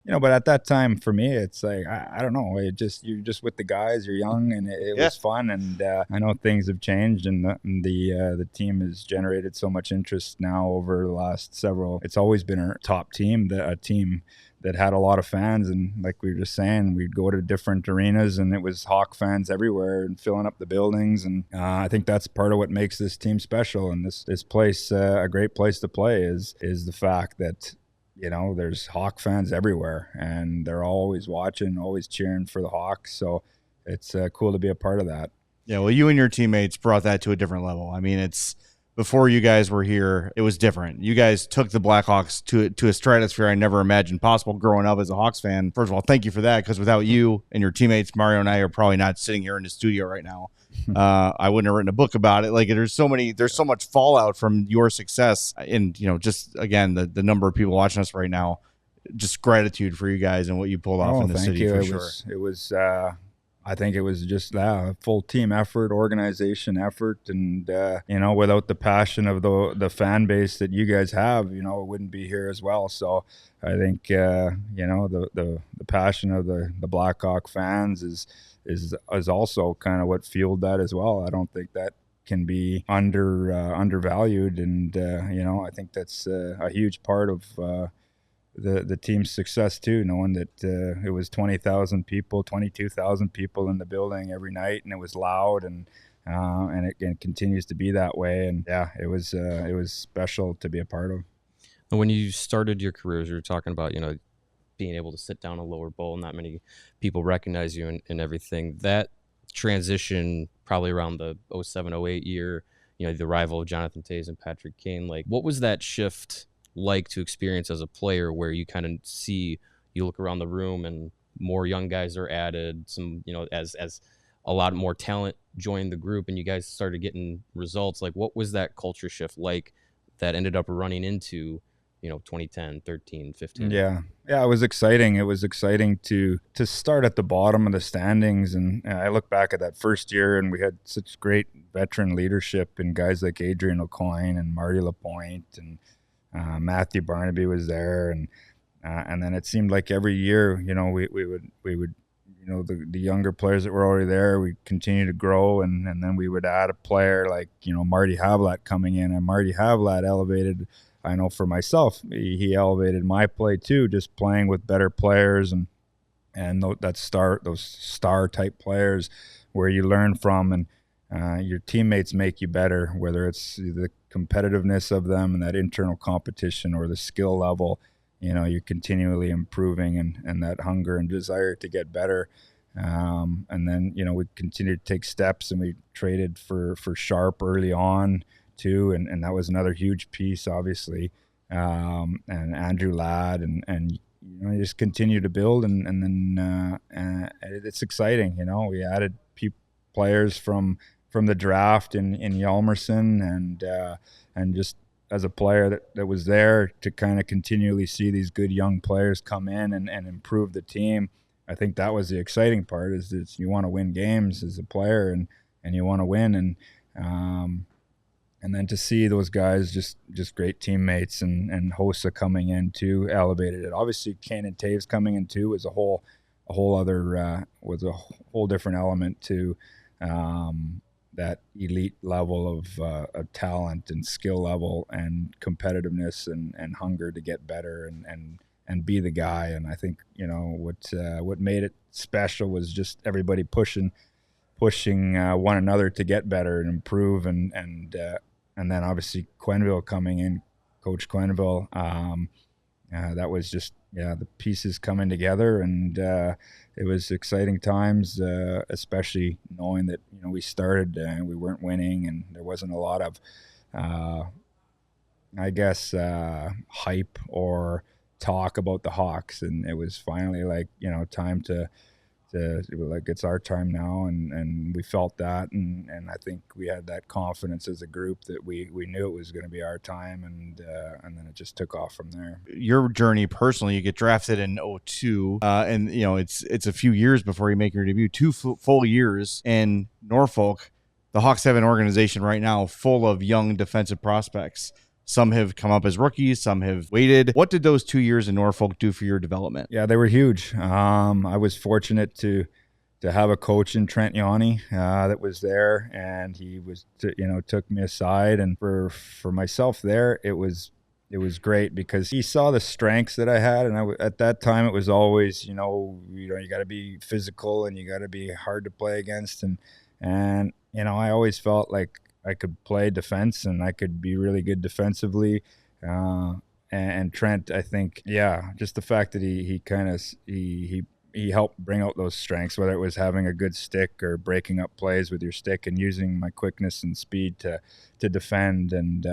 But at that time for me, it's like, I don't know. You're just with the guys, you're young, and it Yeah. was fun. And I know things have changed, and the team has generated so much interest now over the last several. It's always been our top team, a team that had a lot of fans. And like we were just saying, we'd go to different arenas, and it was Hawk fans everywhere and filling up the buildings. And I think that's part of what makes this team special. And this place, a great place to play, is the fact that there's Hawk fans everywhere, and they're always watching, always cheering for the Hawks. So it's cool to be a part of that. Yeah, well, you and your teammates brought that to a different level. I mean, it's before you guys were here, it was different. You guys took the Blackhawks to a stratosphere I never imagined possible growing up as a Hawks fan. First of all, thank you for that, because without you and your teammates, Mario and I are probably not sitting here in the studio right now. I wouldn't have written a book about it. Like, there's so much fallout from your success, and just again the number of people watching us right now. Just gratitude for you guys and what you pulled off in the city. For sure. It was I think it was just a full team effort, organization effort, and without the passion of the fan base that you guys have, it wouldn't be here as well. So I think the passion of the Blackhawk fans is also kind of what fueled that as well. I don't think that can be undervalued, and I think that's a huge part of the team's success too, knowing that it was 20,000 people, 22,000 people in the building every night, and it was loud, and it continues to be that way. And yeah, it was special to be a part of. When you started your careers, you were talking about being able to sit down a lower bowl, not many people recognize you and everything. That transition probably around the 07-08 year, the arrival of Jonathan Toews and Patrick Kane, like, what was that shift like to experience as a player, where you kind of you look around the room and more young guys are added, some as a lot more talent joined the group, and you guys started getting results? Like, what was that culture shift like that ended up running into 2010, 13, 15? Yeah, it was exciting. It was exciting to start at the bottom of the standings, and I look back at that first year, and we had such great veteran leadership and guys like Adrian O'Coin and Marty Lapointe, and Matthew Barnaby was there, and then it seemed like every year, we would the younger players that were already there, we continue to grow, and then we would add a player like Martin Havlat coming in, and Martin Havlat elevated. I know for myself, he elevated my play too, just playing with better players and those star type players where you learn from, and your teammates make you better, whether it's the competitiveness of them and that internal competition or the skill level. You're continually improving, and that hunger and desire to get better. And then we continued to take steps, and we traded for Sharp early on too, and that was another huge piece, obviously. And Andrew Ladd, and you just continue to build, and then it's exciting. We added players from the draft in Hjalmarsson, and just as a player that was there to kind of continually see these good young players come in and improve the team. I think that was the exciting part, is that you want to win games as a player, and you want to win, and then to see those guys just great teammates, and Hossa coming in too elevated it. Obviously, Kane and Toews coming in too was a whole different element to that elite level of talent and skill level and competitiveness and hunger to get better and be the guy. And I think what made it special was just everybody pushing one another to get better and improve, and then obviously Quenneville coming in, Coach Quenneville. That was just the pieces coming together, and it was exciting times, especially knowing that we started and we weren't winning, and there wasn't a lot of hype or talk about the Hawks, and it was finally like time to like, it's our time now, and we felt that, and I think we had that confidence as a group that we knew it was going to be our time, and then it just took off from there. Your journey personally, you get drafted in 2002, and it's a few years before you make your debut, 2 full years in Norfolk. The Hawks have an organization right now full of young defensive prospects. Some have come up as rookies, some have waited. What did those 2 years in Norfolk do for your development? Yeah, they were huge. I was fortunate to have a coach in Trent Yanni that was there, and he was took me aside, and for myself there, it was great because he saw the strengths that I had, and at that time it was always you got to be physical and you got to be hard to play against, and I always felt like I could play defense and I could be really good defensively. And Trent, I think, just the fact that he helped bring out those strengths, whether it was having a good stick or breaking up plays with your stick and using my quickness and speed to defend. And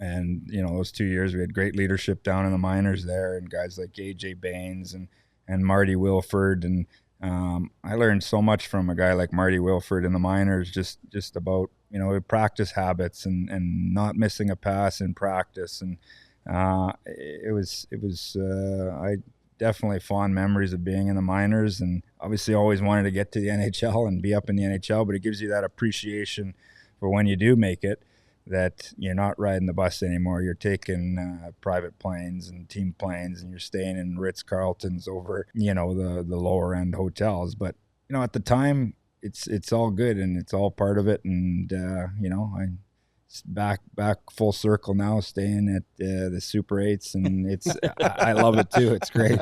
those 2 years we had great leadership down in the minors there, and guys like AJ Baines and Marty Wilford. And I learned so much from a guy like Marty Wilford in the minors, just about practice habits and not missing a pass in practice. And it was I definitely fond memories of being in the minors, and obviously always wanted to get to the NHL and be up in the NHL, but it gives you that appreciation for when you do make it, that you're not riding the bus anymore. You're taking private planes and team planes, and you're staying in Ritz-Carltons over, the lower end hotels. But, at the time it's all good and it's all part of it. And, I'm back full circle now, staying at the Super 8s, and it's I love it too. It's great.